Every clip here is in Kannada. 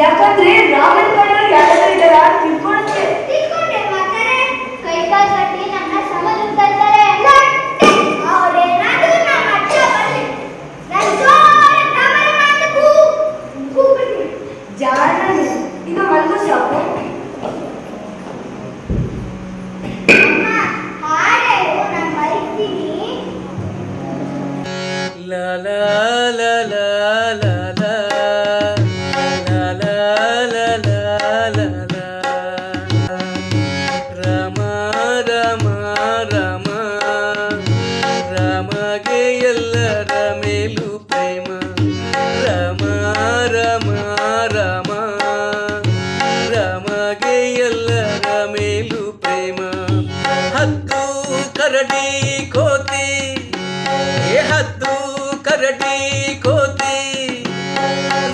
ಯಾಕಂದ್ರೆ ರಾಮನ್ ಕಡೆಯವರು ಯಾರಾದ್ರೂ ಇದ್ದಾರಾ ತಿಳ್ಕೊಳಕ್ಕೆ ಇದು ಮಲ್ಗೋ shop la la la la la la la la la la la Rama Rama Rama Raಮಗೆ ಎಲ್ಲರ ಮೇಲೂ ಪ್ರೇಮ Rama Rama Rama Raಮಗೆ ಎಲ್ಲರ ಮೇಲೂ ಪ್ರೇಮ ಹತ್ತು ಕರಡಿ ಕೋತಿ ಹತ್ತು ಕರಡಿ ಕೋತಿ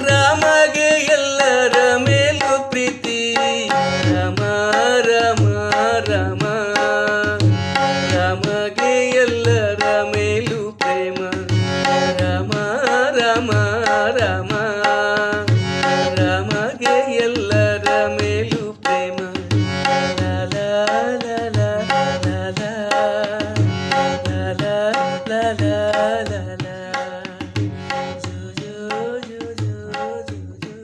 ರಾಮಗೆ ಎಲ್ಲರ ಮೇಲೂ ಪ್ರೀತಿ ರಮ ರಮ ರಮ ರಾಮಗೆ ಎಲ್ಲರ ಮೇಲೂ ಪ್ರೇಮ ರಮ ರಮ ರಮ ರಾಮಗೆ ಎಲ್ಲರ ಮೇಲೂ ಪ್ರೇಮ ಲ ಲ ಲ ಲ ಲ la la la la ju ju ju ju ju ju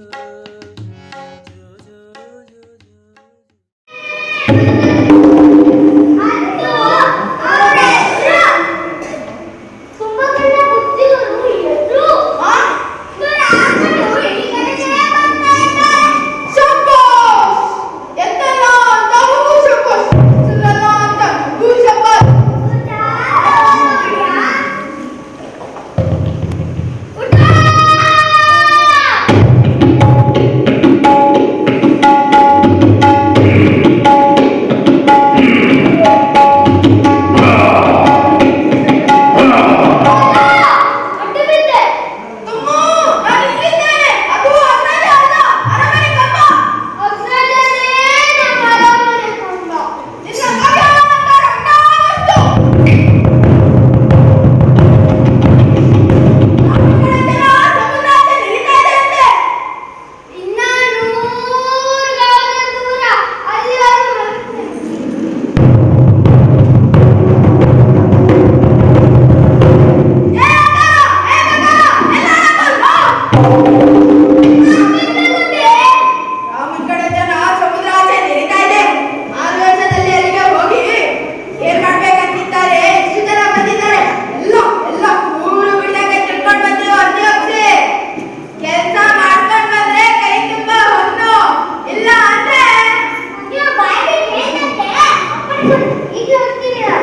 ಈಗ ಹೋಗ್ತೀರಾ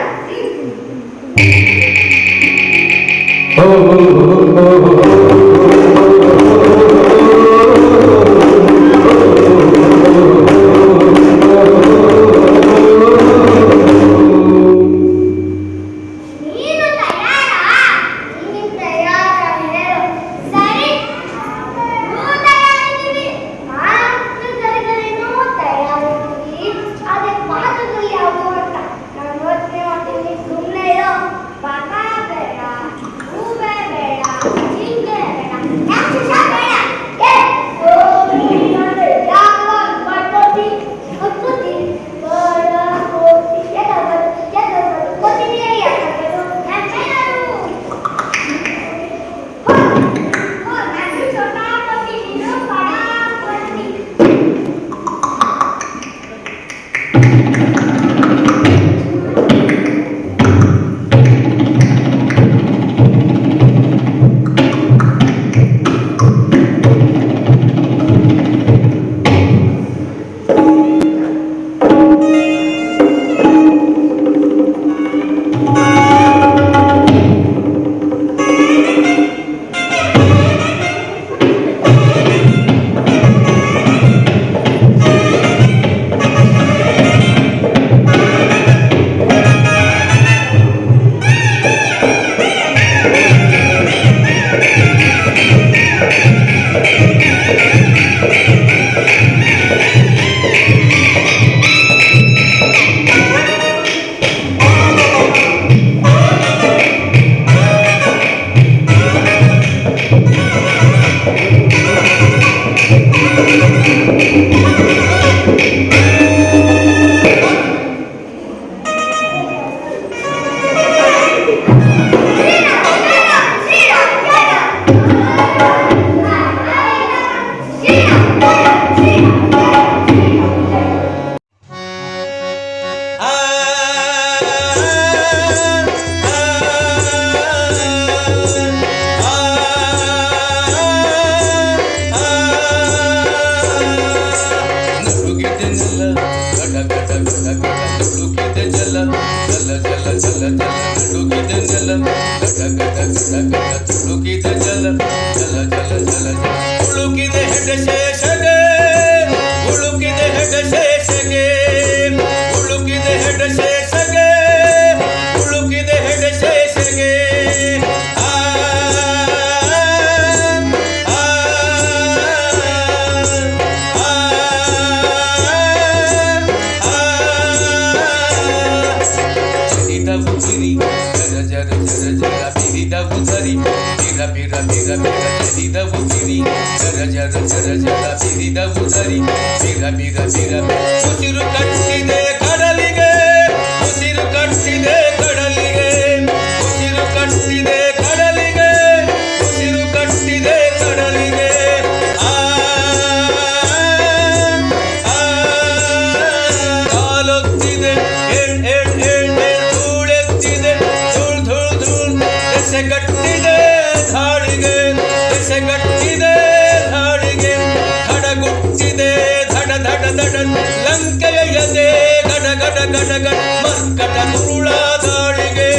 ಉಸಿರು ಕಟ್ಟಿದೆ ಕಡಲಿಗೆ, ಉಸಿರು ಕಟ್ಟಿದೆ ಕಡಲಿಗೆ, ಉಸಿರು ಕಟ್ಟಿದೆ ಕಡಲಿಗೆ, ಉಸಿರು ಕಟ್ಟಿದೆ ಕಡಲಿಗೆ. ಕಾಲೊತ್ತಿದೆ ಧೂಳೆತ್ತಿದೆ, ಧೂಳ್ ಧೂಳ್ ಧೂಳ್ ಎಸೆಗಟ್ಟಿದೆ ಧಾಳಿಗೆ, ಎಸೆಗಟ್ಟಿದೆ ಧಾಳಿಗೆ. ಧಡಗುಟ್ಟಿದೆ ಧಡ ಧಡ ಧಡ ಲಂಕೆಯ ಎದೆ ಗಡ ಗಡ ಗಡ ಗಡ ಮರ್ಕಟ ನುರುಳ ದಾಳಿಗೆ.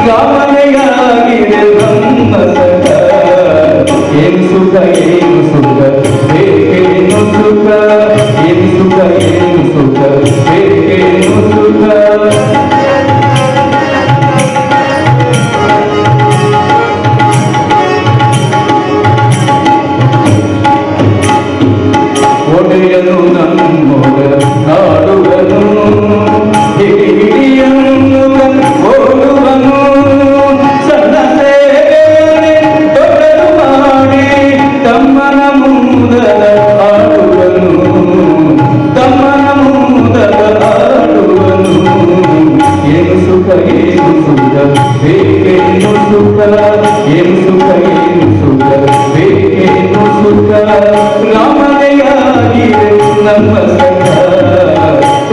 ನಮ್ಮ ಸುಖ ಬೇಕೇನು ಸುಖ ಏನು ಸುಖ ಏನು ಸುಖ ಬೇಕೇನು ಸುಖ ರಾಮನೆಯಾಗಿದೆ ನಮ್ಮ ಸಖ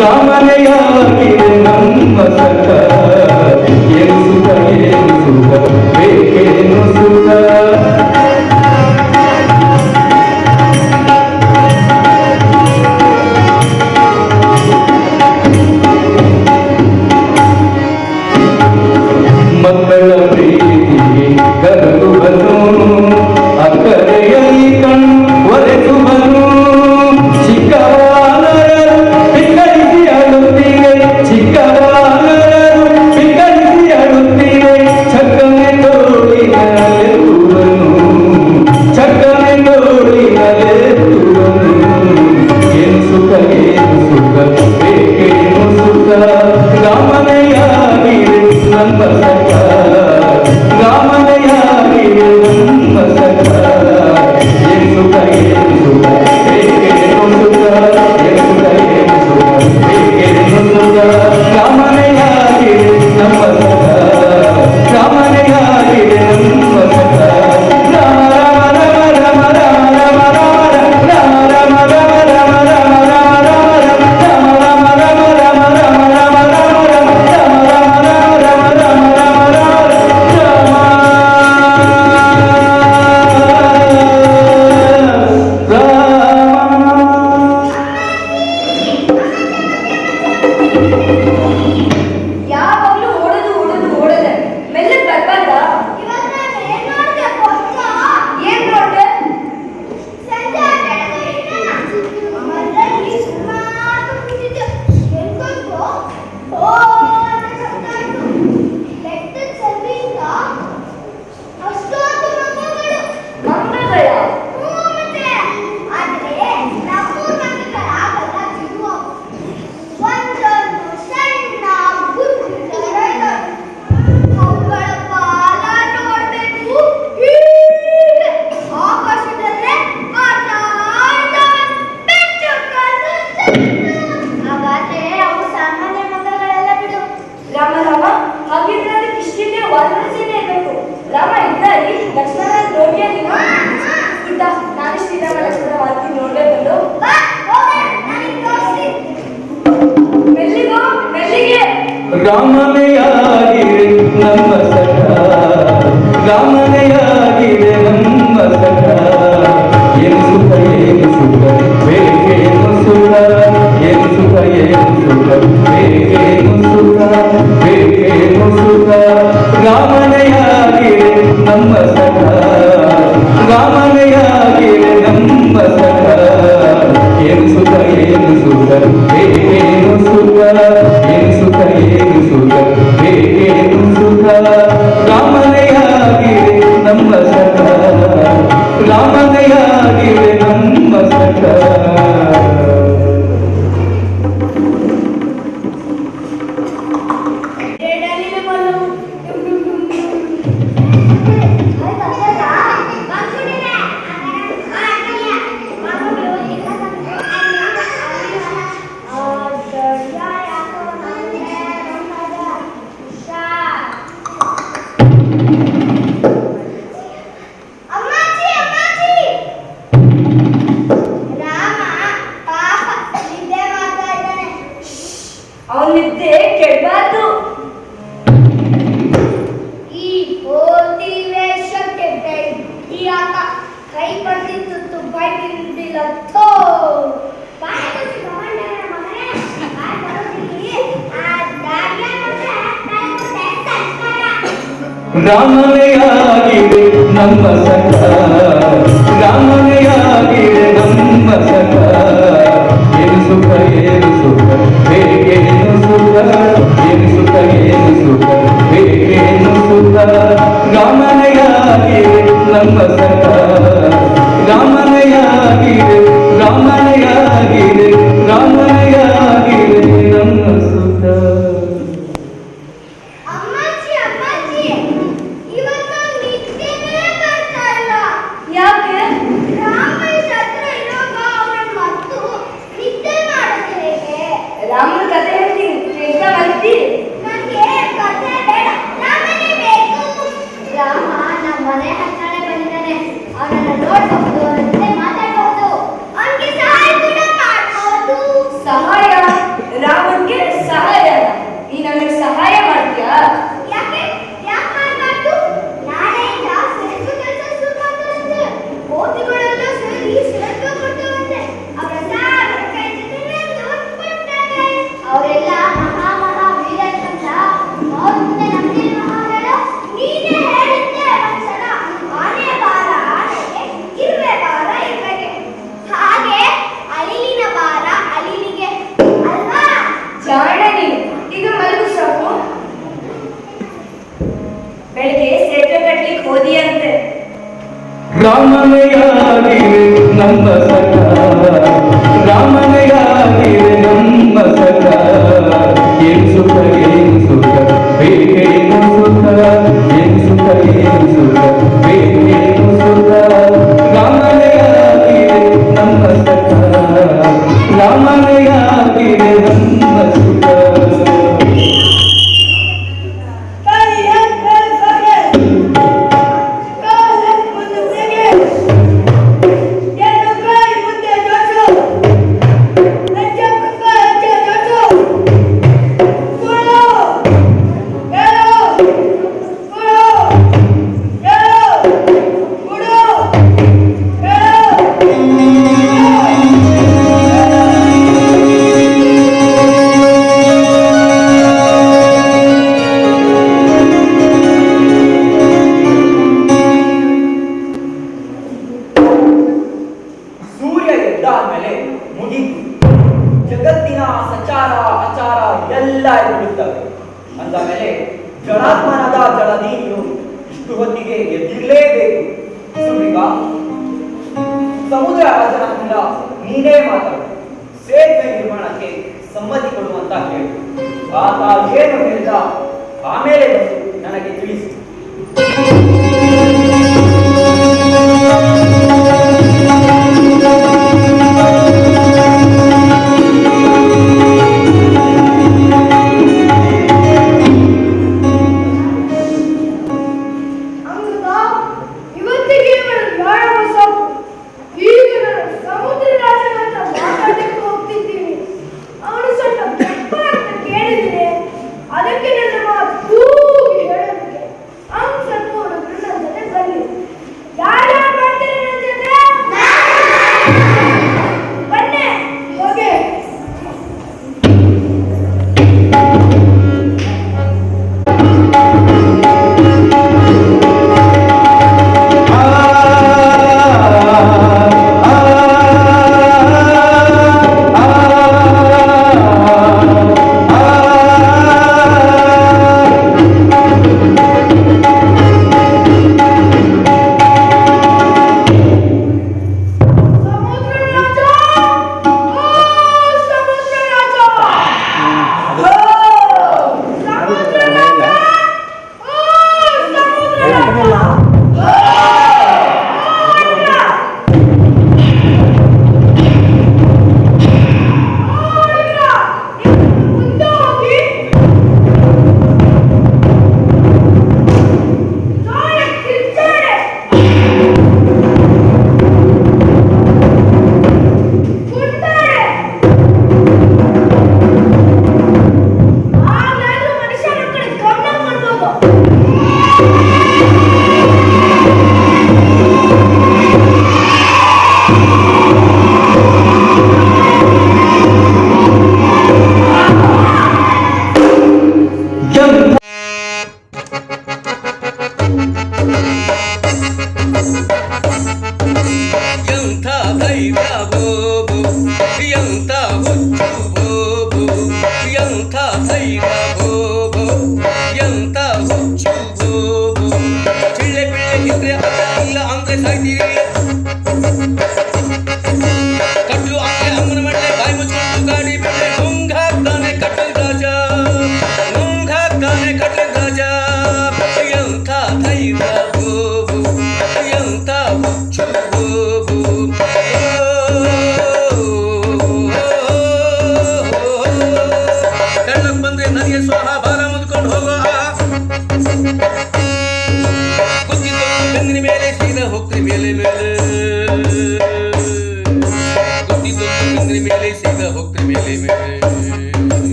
ರಾಮನೆಯಾಗಿದೆ ನಮ್ಮ ಸಖ ಏನು ಸುಖ ಏನು ಸುಖ ಬೇಕೇನು ಸುಖ ಮಕ್ಕಳ ಪ್ರೀತಿಗೆ ಕರಗುವನು ಅಕ್ಕರೆಯಲ್ಲಿ ಕಣ್ಣು ಒರೆಸುವನು ಚಿಕ್ಕವಾನರರು ಪಿಕ್ಕರಿಸಿ ಅಳುತ್ತೀರೆ ಚಿಕ್ಕವಾನರರು ಪಿಕ್ಕರಿಸಿ ಅಳುತ್ತೀರೆ ಚಕ್ಕನೆ ತೋಳಿನಲೆತ್ತುವನು ಚಕ್ಕನೆ ತೋಳಿನಲೆತ್ತುವನು ಏನು ಸುಖ ಏನು ಸುಖ ಬೇಕೇನು ಸುಖ ರಾಮನೆಯಾಗಿದೆ ನಮ್ಮ ಸಖ ರಾಮನೆಯಾಗಿದೆ ನಮ್ಮ ಸಖ ಏನು ಸುಖ ಏನು ಸುಖ ಬೇಕೇನು ಸುಖ ಏನು ಸುಖ ಏನು ಸುಖ ಬೇಕೇನು ಸುಖ ರಾಮನೆಯಾಗಿದೆ ನಮ್ಮ ಸಖ ರಾಮನೆಯಾಗಿದೆ ನಮ್ಮ ಸಖ ರಾಮ ರಾಮ ರಾಮ ರಾಮ ರಾಮ ರಾಮ ರಾಮ ರಾಮ ರಾಮ ರಾಮ ಯಾವಾಗ್ಲೂ ಓಡೋದು ಓಡೋದು ಓಡೋದೆ ಮೆಲ್ಲಗ್ ಬರ್ಬಾರ್ದಾ? ಏನ್ ನೋಡ್ದೆ? ಮಂಗಗಳ? ರಾಮ ರಾಮ ಹಾಗಿದ್ರೆ ಅದಕ್ಕೆ ಇಷ್ಟಿದೆ ವಾನರಸೇನೆ ಇರಬೇಕು. ರಾಮ ಇದ್ದಲ್ಲಿ ಲಕ್ಷ್ಮಣ ನೋಡಿಯಲ್ಲಿ ಗುಡ್ಡ ನಾನು ಶ್ರೀರಾಮ ಲಕ್ಷ್ಮಣ ವಾಲ್ಮೀಕಿ ನೋಡ್ದೆ ಬಂದು ಮೆಲ್ಲಿಗೋ ಮೆಲ್ಲಿಗೆ ರಾಮನೆಯಾಗಿದೆ ನಮ್ಮ ಸಖ ರಾಮನೆಯಾಗಿದೆ ನಮ್ಮ ಸಖ ಏನು ಸುಖ ಏನು ಸುಖ ಬೇಕೇನು ಸುಖ ಏನು ಸುಖ ಏನು ಸುಖ ಬೇಕೇನು ಸುಖ ಬೇಕೇನು ಸುಖ ರಾಮನೆಯಾಗಿದೆ ನಮ್ಮ ಸಖ ರಾಮನೆಯಾಗಿದೆ ನಮ್ಮ ಸಖ ಏನು ಸುಖ ಏನು ಸುಖ ಬೇಕೇನು ಸುಖ ಏನು ಸುಖ ಏನು ಸುಖ ಬೇಕೇನು ಸುಖ ರಾಮನೆಯಾಗಿದೆ ನಮ್ಮ ಸಖ ರಾಮನೆಯಾಗಿದೆ ನಮ್ಮ ಸಖ ಅವನಿದ್ದೆ ಕೆಡಬಾರ್ದು. ಈ ಹೋತಿ ವೇಷಕ್ಕೆ ಈ ಆತ ಕೈ ಬಂದಿತ್ತು ತುಬ್ಬೈ ತಿಂದಿಲ್ಲ ಥೋ ಬಾಯಿ ಮುಚ್ಚಿ ತಗೊಂಡೆ ಮಗನೇ ಬಾಯಿ ಬರೋದಿಲ್ಲಿ ಆ ದಾರಿಯ ನೋಡ್ರೆ ರಾಮನೆಯಾಗಿದೆ ನಮ್ಮ ಸಖ ರಾಮನೆಯಾಗಿದೆ ನಮ್ಮ ಸಖ ಏನು ಸುಖ ಏನು ಸುಖ ಬೇಕೇನು ಸುಖ ಏನು ಸುಖ ಏನು ಸುಖ ಬೇಕೇನು ಸುಖ ರಾಮನೆಯಾಗಿದೆ ನಮ್ಮ ಸಖ ರಾಮನೆಯಾಗಿದೆ ರಾಮನೆಯಾಗಿದೆ ರಾಮನೆಯಾಗಿದೆ ನಮ್ಮ ಸುಖ ಯಾಕೆ ರಾಮನ ಕಥೆ ಹೇಳ್ತೀನಿ ಕೇಳ್ತಾ ಬರ್ತಿ. ನನಗೆ ಕಥೆ ಬೇಡ. ಬೆಳಿಗ್ಗೆ ಸೇತುವೆ ಕಟ್ಲಿಕ್ಕೆ ಹೋದಿಯಂತೆ. ರಾಮನೆಯಾಗಿವೆ ನಮ್ಮ ಸಖ, ರಾಮನೆಯಾಗಿವೆ ನಮ್ಮ ಸಖ, ಏನ್ ಸುಖ ಏನ್ ಸುಖ ಬೇಕೇನು ಸುಖ, ಏನ್ ಸುಖ ಏನ್ ಸುಖ ಬೇಕೇನು ಸುಖ, ರಾಮನೆಯಾಗಿವೆ ನಮ್ಮ ಸಖ, ರಾಮನೆಯಾಗಿವೆ ನಮ್ಮ ಸುಖ. ಜಗತ್ತಿನ ಸಚಾರ ಅಚಾರ ಎಲ್ಲ ಬಿಡುತ್ತವೆ. ಅಂದ ಮೇಲೆ ಜಡಾತ್ಮನಾದ ಜಲದೀನಿಯು ಇಷ್ಟು ಹೊತ್ತಿಗೆ ಎದ್ದಿರಲೇಬೇಕು. ಸುಗ್ರೀವ, ಸಮುದ್ರ ರಾಜನಿಂದ ನೀನೇ ಮಾತಾಡು. ಸೇತುವೆ ನಿರ್ಮಾಣಕ್ಕೆ ಸಮ್ಮತಿ ಕೊಡುವಂತ ಕೇಳು. ಆತ ಏನು ಹೇಳಿದ ಆಮೇಲೆ ನನಗೆ ತಿಳಿಸಿ.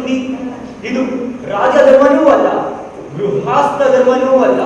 ಬುದ್ಧಿ. ಇದು ರಾಜಧರ್ಮನೂ ಅಲ್ಲ, ಗೃಹಸ್ಥ ಧರ್ಮನೂ ಅಲ್ಲ.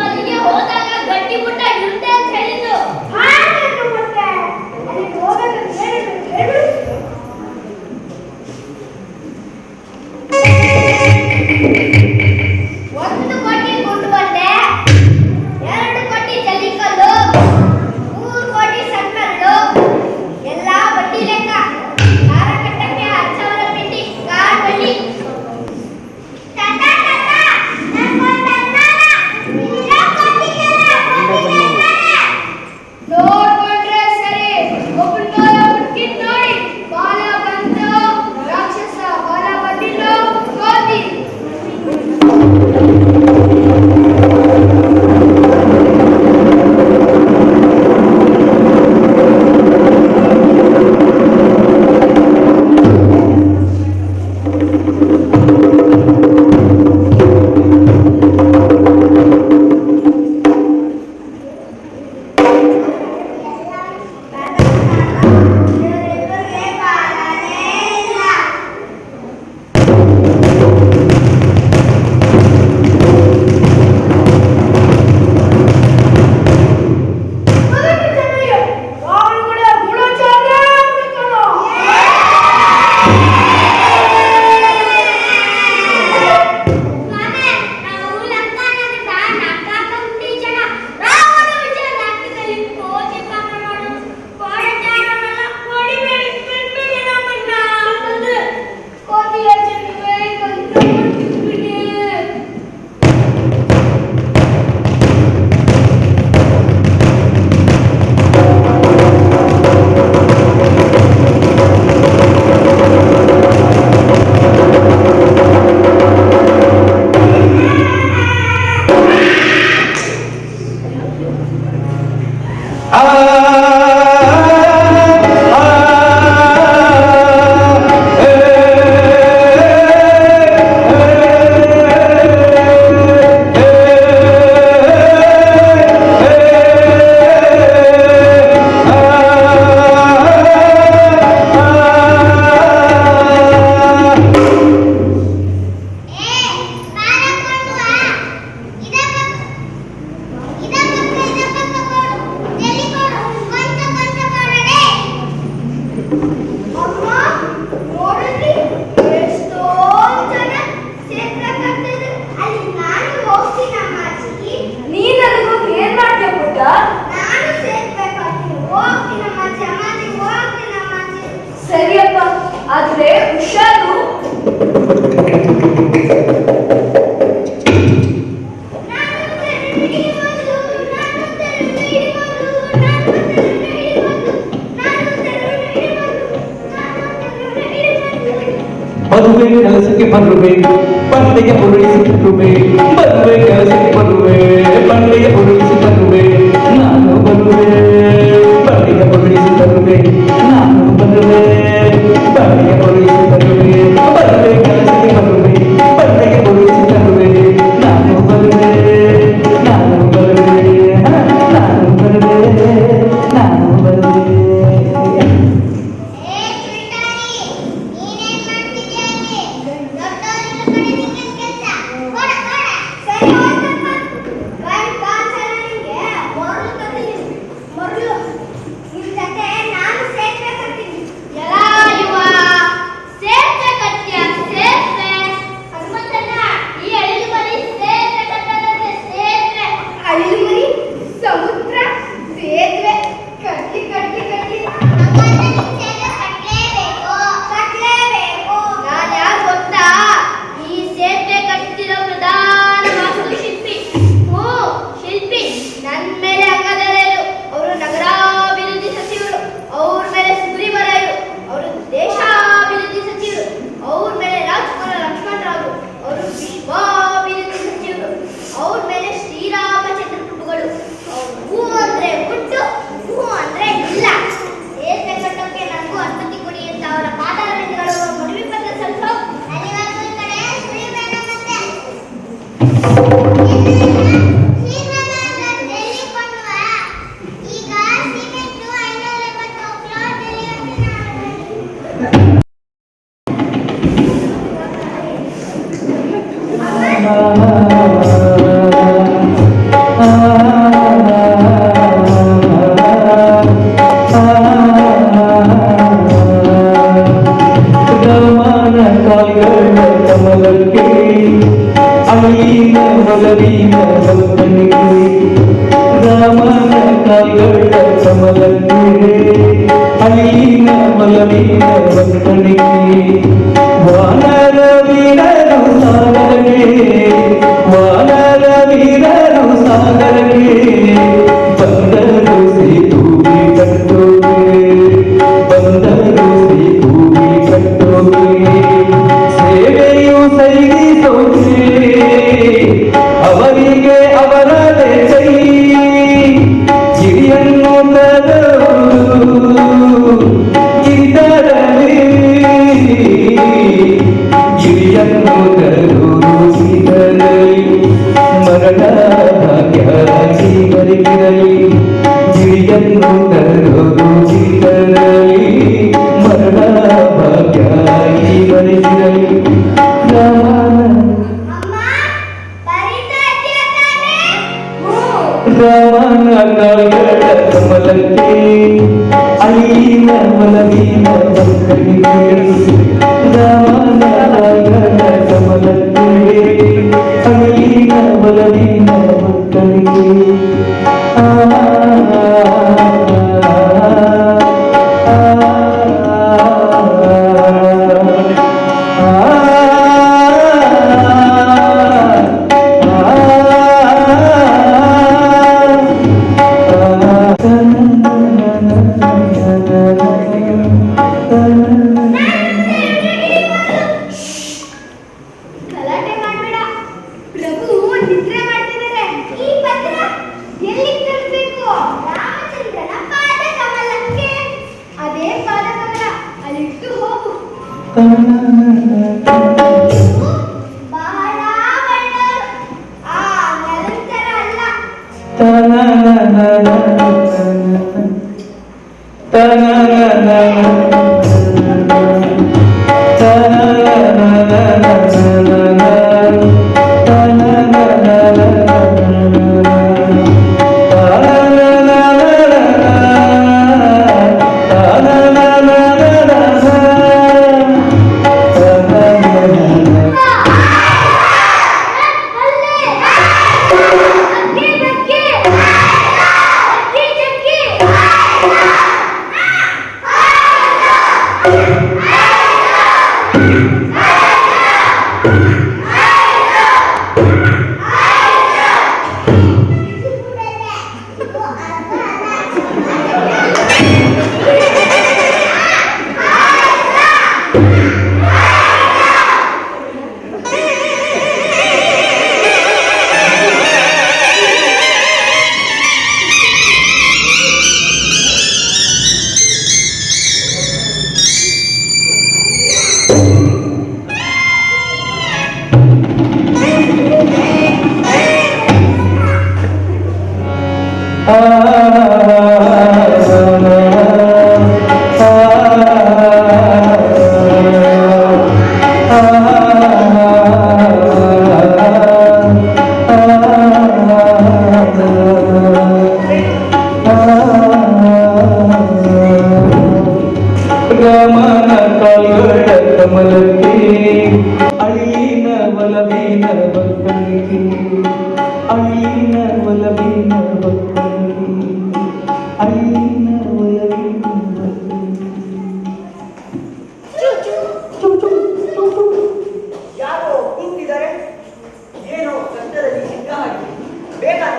ಅಲ್ಲಿಗೆ ಕೆಲಸಕ್ಕೆ ಬರುವೆ ಬಂಡೆಗೆ ಉರುಳಿಸಿ ತರುವೆ ಬರುವೆ ಕೆಲಸಕ್ಕೆ ಬರುವೆ ಬಂಡೆಗೆ ಉರುಳಿಸಿ ತರುವೆ ನಾನು ಬರುವೆ ಬಂಡೆಗೆ ಉರುಳಿಸಿ ತರುವೆ ನಾನು ಬರುವೆ ಬಂಡೆಗೆ ಉರುಳಿಸಿ ತರುವೆ ಬರುವೆ ಕೆಲಸಕ್ಕೆ ಬರುವೆ ಬಂಡೆಗೆ ಉರುಳಿಸಿ ತರುವೆ ನಾನು ಬರುವೆ ನಾನು ಬರುವೆ ನಾನು ಬರುವೆ ನಾನು ಬರುವೆ. ಅವರಿಗೆ ಅವರದೇ ಕೈ ಗಿರಿಯನ್ನು ಗಿರಿಯನ್ನು ತರುವುದಿರಲಿ ಮರಣ ಭಾಗ್ಯಾಗಿ ಬರಿಗಿರಲಿ ಗಿರಿಯನ್ನು ತರುವುದಿರಲಿ ಮರಣ ಭಾಗ್ಯಾಗಿ ಬರಿಸಿರಲಿ ರಾಮನ ಕಾಲ್ಗಳ ಕಮಲಕ್ಕೆ ಅಲ್ಲಿನ ಮಲಗಿನ ಬಂಕನಿಗೆ ರಾಮನ ಕಾಲ್ಗಳ ಕಮಲಕ್ಕೆ ಅಲ್ಲಿನ ಮಲಗಿನ ಬಂಕನಿಗೆ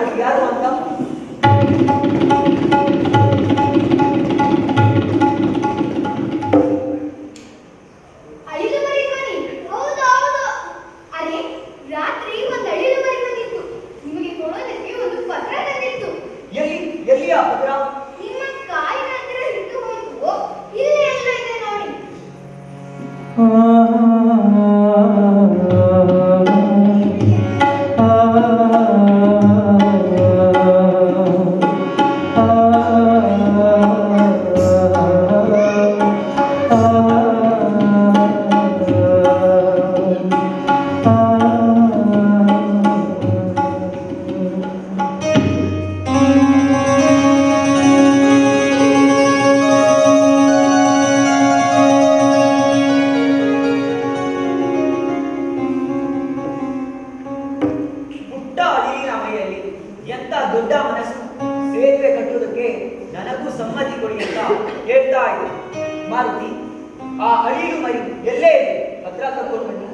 ಮಾಡೋದು ಯಾರು ಅಂತ? ಅಳಿಲು ಮರಿ ಧ್ವನಿ. ಹೌದು ಹೌದು. ಅರೆ, ರಾತ್ರಿ ಒಂದು ಅಳಿಲು ಮರಿ ಬಂದಿತ್ತು. ನಿಮಗೆ ಕೊಡೋದಕ್ಕೆ ಒಂದು ಪತ್ರ ತಂದಿತ್ತು. ಎಲ್ಲಿಯ ಪತ್ರ? ನಿಮ್ಮ ಕಾಲಿನ ಹತ್ತಿರ ಇಟ್ಟು ಹೋಯ್ತು. ಇಲ್ಲಿ ಎಲ್ಲ ಇದೆ ನೋಡಿ. ಪುಟ್ಟ ಅಳಿಲಿನ ಮೈಯಲ್ಲಿ ಎಂತ ದೊಡ್ಡ ಮನಸ್ಸು. ಸೇತುವೆ ಕಟ್ಟುವುದಕ್ಕೆ ನನಗೂ ಸಮ್ಮತಿ ಕೊಡಿ ಅಂತ ಹೇಳ್ತಾ ಇದೆ. ಮಾರುತಿ, ಆ ಅಳಿಲು ಮರಿ ಎಲ್ಲೇ ಇದೆ, ಪತ್ರ ತಗೊಂಡು ಬನ್ನಿ.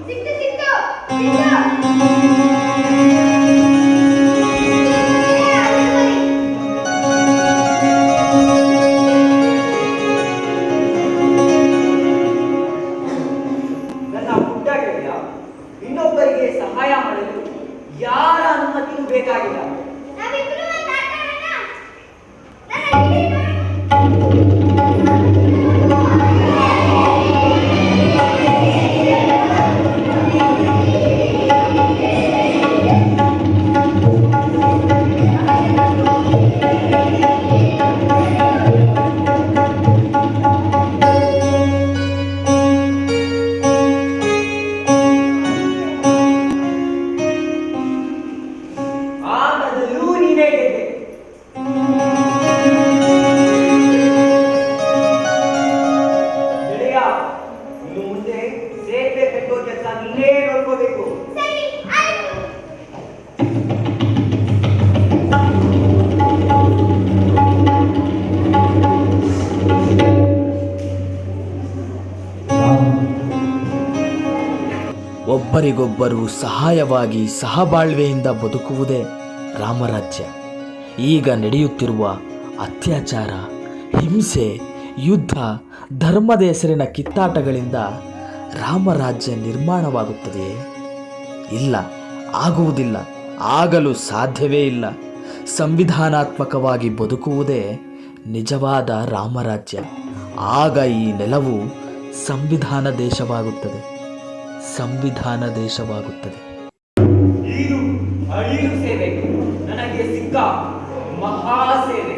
ಸಿಕ್ತು ಸಿಕ್ತು ಸಿಕ್ತು. ನನ್ನ ಪುಟ್ಟ ಗೆಳೆಯ, ಇನ್ನೊಬ್ಬರಿಗೆ ಸಹಾಯ ಮಾಡಲು ಯಾರ ಅನುಮತಿಯೂ ಬೇಕಾಗಿಲ್ಲ. ನಾವಿಬ್ರು ಒಂದು ಆಟ ಆಡೋಣ. ನನ್ನ ಹಿಡಿದು. ಆಗದಲ್ಲೂ ನೀನೇ ಗೆದ್ದೆ. ಗೆಳೆಯ, ಇನ್ನು ಮುಂದೆ ಸೇತುವೆ ಕಟ್ಟೋ ಕೆಲಸ ನೀನೇ ನೋಡ್ಕೋಬೇಕು. ಸರಿ, ಆಯ್ತು. ಒಬ್ಬರಿಗೊಬ್ಬರು ಸಹಾಯವಾಗಿ ಸಹಬಾಳ್ವೆಯಿಂದ ಬದುಕುವುದೇ ರಾಮರಾಜ್ಯ. ಈಗ ನಡೆಯುತ್ತಿರುವ ಅತ್ಯಾಚಾರ, ಹಿಂಸೆ, ಯುದ್ಧ, ಧರ್ಮದ ಹೆಸರಿನ ಕಿತ್ತಾಟಗಳಿಂದ ರಾಮರಾಜ್ಯ ನಿರ್ಮಾಣವಾಗುತ್ತದೆಯೇ? ಇಲ್ಲ, ಆಗುವುದಿಲ್ಲ, ಆಗಲು ಸಾಧ್ಯವೇ ಇಲ್ಲ. ಸಂವಿಧಾನಾತ್ಮಕವಾಗಿ ಬದುಕುವುದೇ ನಿಜವಾದ ರಾಮರಾಜ್ಯ. ಆಗ ಈ ನೆಲವು ಸಂವಿಧಾನ ದೇಶವಾಗುತ್ತದೆ. ಸಂವಿಧಾನ ದೇಶವಾಗುತ್ತದೆ. ಇದು ಅಳಿಲು ಸೇವೆ ನನಗೆ ಸಿಕ್ಕ ಮಹಾ ಸೇವೆ.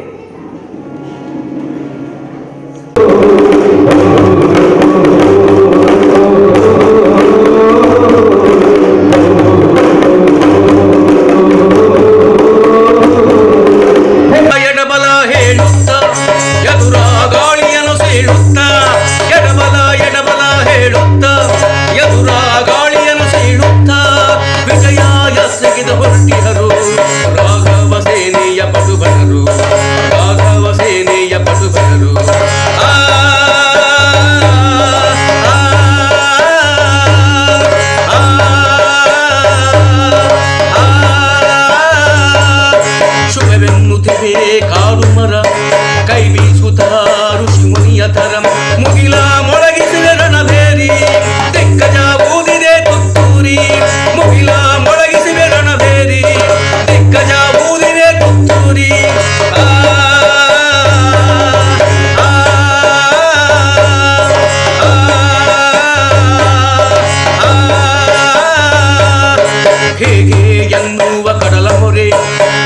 ಎಡಬಲ ಹೇಳುತ್ತ ಎದುರ ಗಾಳಿಯನ್ನು ಸೀಳುತ್ತ, ಎಡಬಲ ಹೇಳುತ್ತ ಎದುರ ಗಾಳಿಯನ್ನು ಸೀಳುತ್ತ ವಿಜಯ ಎಸಗಿದ ಹೊರಟಿಹರು ರಾಘವ ಸೇನೆಯ ಪಟುಭಟರು, ರಾಘವ ಸೇನೆಯ ಪಟುಭಟರು. ಶುಭವೆನ್ನುತ್ತಿದೆ ಕಾಡು ಮರ, ಕೈ ಬೀಸುತ್ತ ಋಷಿ ಮುನಿಯ ಥರ, ಮುಗಿಲ ಮೊಳಗಿಸಿದ ರಣಭೇರಿ, ದಿಗ್ಗಜ ಊದಿದೆ ತುತ್ತೂರಿ. ಮುಗಿಲ ಮೊಳಗಿಸಿದ ರಣಭೇರಿ, ದಿಗ್ಗಜ ಊದಿದೆ ತುತ್ತೂರಿ. ಹೇಗೆ ಎನ್ನುವ ಕಡಲ ಮೊರೆ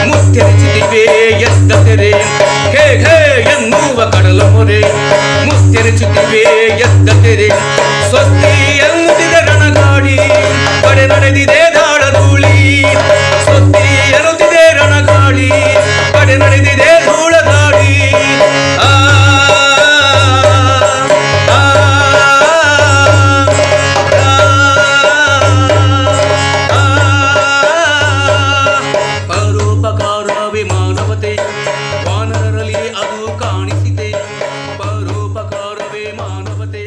ಮುತ್ತೆರೆಸಿದಿವೆ ಎದ್ದ ತೆರೆ, ಹೇಗೆ ಎನ್ನುವ ಕಡಲ ಮೊರೆ ಮುತ್ತೆರೆಸುತ್ತಿವೆ ಎದ್ದ ತೆರೆ. ಸ್ವಸ್ತಿ ಎನ್ನುತ್ತಿದೆ ರಣಗಾಡಿ, ಪಡೆ ನಡೆದಿದೆ ದಾಳಧೂಳಿ. ಸ್ವಸ್ತಿ ಎನ್ನುತ್ತಿದೆ ರಣಗಾಡಿ, ಪಡೆ ನಡೆದಿದೆ ಧೂಳಗಾಡಿ. ಪರೋಪಕಾರವೇ ಮಾನವತೆ, ವಾನರರಲ್ಲಿ ಅದು ಕಾಣಿಸಿದೆ. ಪರೋಪಕಾರವೇ ಮಾನವತೆ.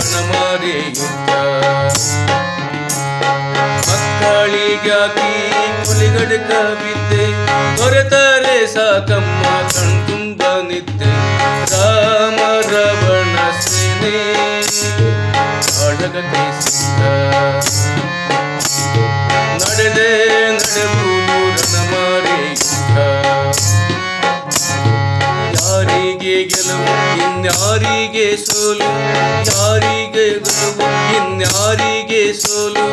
ರಣಮಾರಿ ಯುದ್ಧ ಮಕ್ಕಳಿಗಾಗಿ ಕುಲಿಗಡಕ ಬಿದ್ದೆ ದೊರೆತರೆ ಸಾಕಮ್ಮ ಕಣ್ತುಂಬ ನಿದ್ದೆ ರಾಮ ರಾವಣ ಸೇನೆ ಕಾಳಗಕ್ಕೆ ಸಿದ್ಧ ನಡೆದೆ ನಡೆಯುವುದು ರಣಮಾರಿ ಯುದ್ಧ ಯಾರಿಗೆ ಗೆಲುವು ಇನ್ಯಾರಿಗೆ ಸೋಲು ಯಾರಿಗೆ ಗೆಲುವು ಇನ್ಯಾರಿಗೆ ಸೋಲು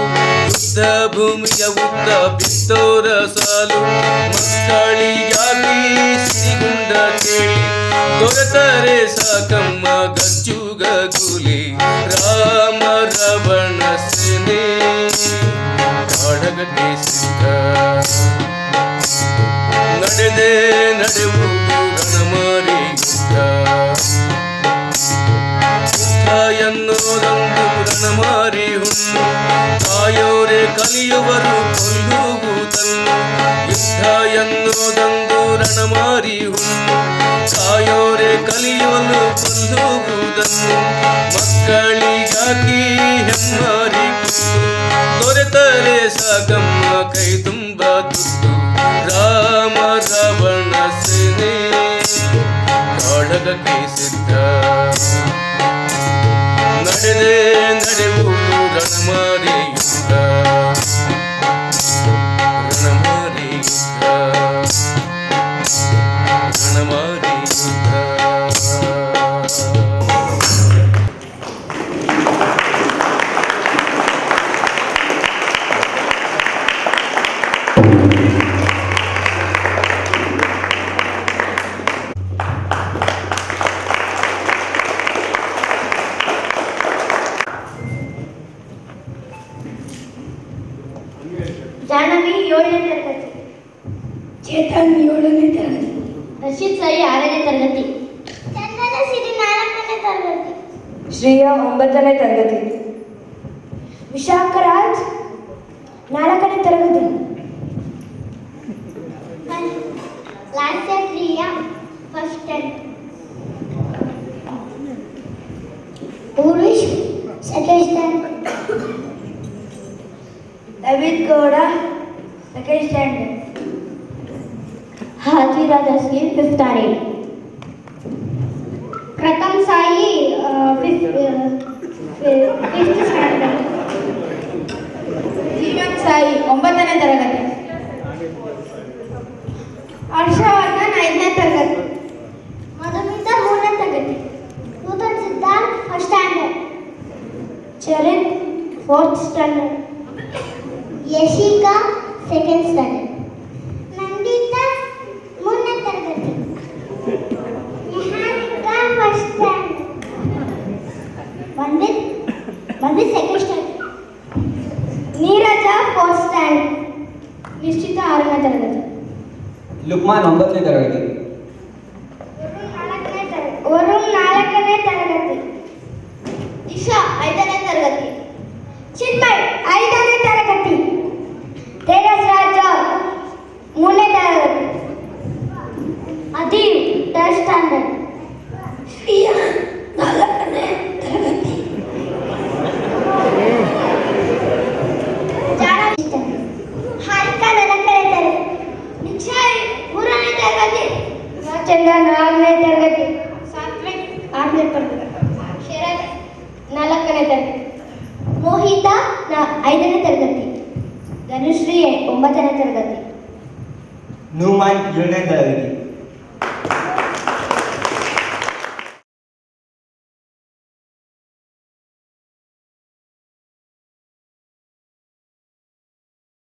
ಯುದ್ಧ ಭೂಮಿಯ ಉದ್ದ ಬಿತ್ತೋರ ಸಾಲು ಮಕ್ಕಳಿಗಾಗಿ ಸಿಗುಂಡ ಕೇಳಿ ದೊರೆತರೆ ಸಾಕಮ್ಮ ಗಜ್ಜುಗ ಕೂಲಿ ರಾಮ ರಾವಣ ಸೇನೆ ಕಾಳಗಕ್ಕೆ ಸಿದ್ಧ ನಡೆದೆ ನಡೆಯುವುದು ರಣಮಾರಿ ಯುದ್ಧ ಯುದ್ಧ ಎನ್ನುವುದೊಂದು ರಣಮಾರಿ ಹುಣ್ಣು ಕಾಯೋರೆ ಕಲಿಯುವರು ಕೊಲ್ಲುವುದನ್ನು ಯುದ್ಧ ಎನ್ನುವುದೊಂದು ರಣಮಾರಿ ಹುಣ್ಣು ಕಾಯೋರೆ ಕಲಿಯುವಲು ಕೊಲ್ಲುವುದನ್ನು ಮಕ್ಕಳಿಗಾಗಿ ಹೆಮ್ಮಾರಿ ಕುತ್ತು ದೊರೆತರೆ ಸಾಕಮ್ಮ ಕೈ ತುಂಬ ತುತ್ತು ರಾಮ ರಾವಣ ಸೇನೆ ಕಾಳಗಕ್ಕೆ ಸಿದ್ಧ ನಡೆದೆ ನಡೆಯುವುದು ರಣಮಾರಿ ಯುದ್ಧ ರಣಮಾರಿ ಯುದ್ಧ ರಣಮಾರಿ ಯುದ್ಧ ಜಾಹ್ನವಿ 7ನೇ ತರಗತಿ, ಚೇತನ್ 7ನೇ ತರಗತಿ, ರಶೀದ್ ಸಾಯಿ 6ನೇ ತರಗತಿ, ಚಂದನ ಸಿರಿ 4ನೇ ತರಗತಿ, ಶ್ರೇಯಾ 9ನೇ ತರಗತಿ, ವಿಶಾಖರಾಜ್ 4ನೇ ತರಗತಿ, Lasya Priya 1st standard, Purvish 2nd standard, David Gowda 2nd standard, Hajira Jasleen 5th standard, Pratham Sai 5th standard, Jeevan Sai 9ನೇ ತರಗತಿ, ಹರ್ಷವರ್ಧನ್ 5ನೇ ತರಗತಿ, ಮಧುಮಿತಾ 3ನೇ ತರಗತಿ, Nutan Siddharth 1st standard, Charit 4th standard, Yashika 2nd standard, Nandita 3ನೇ ತರಗತಿ, Niharika 1st standard, Vandit 2nd standard, ನೀರಜ 4th standard, ನಿಶ್ಚಿತ 6ನೇ ತರಗತಿ, ಲುಕ್ಮಾನ್ 9ನೇ ತರಗತಿ, ವರುಣ್ 4ನೇ ತರಗತಿ, ದಿಶಾ 5ನೇ ತರಗತಿ, ಚಿನ್ಮಯ್ 5ನೇ ತರಗತಿ, ತೇಜಸ್ ರಾಜ 3ನೇ ತರಗತಿ, ಅದೀವ್ 3rd ಸ್ಟ್ಯಾಂಡರ್ಡ್, ಶ್ರೀಯಾ 4ನೇ ತರಗತಿ, ಹಾರಿಕಾ 4ನೇ ತರಗತಿ, ನಿಕ್ಷಯ್ 3ನೇ ತರಗತಿ, ಚಂದ್ರ 4ನೇ ತರಗತಿ, ಸಾತ್ವಿಕ್ 6ನೇ ತರಗತಿ, ಶರತ್ 4ನೇ ತರಗತಿ, ಮೋಹಿತಾ 5ನೇ ತರಗತಿ, ಧನುಶ್ರೀ 9ನೇ ತರಗತಿ, ನೂಮಾನ್ 7ನೇ ತರಗತಿ,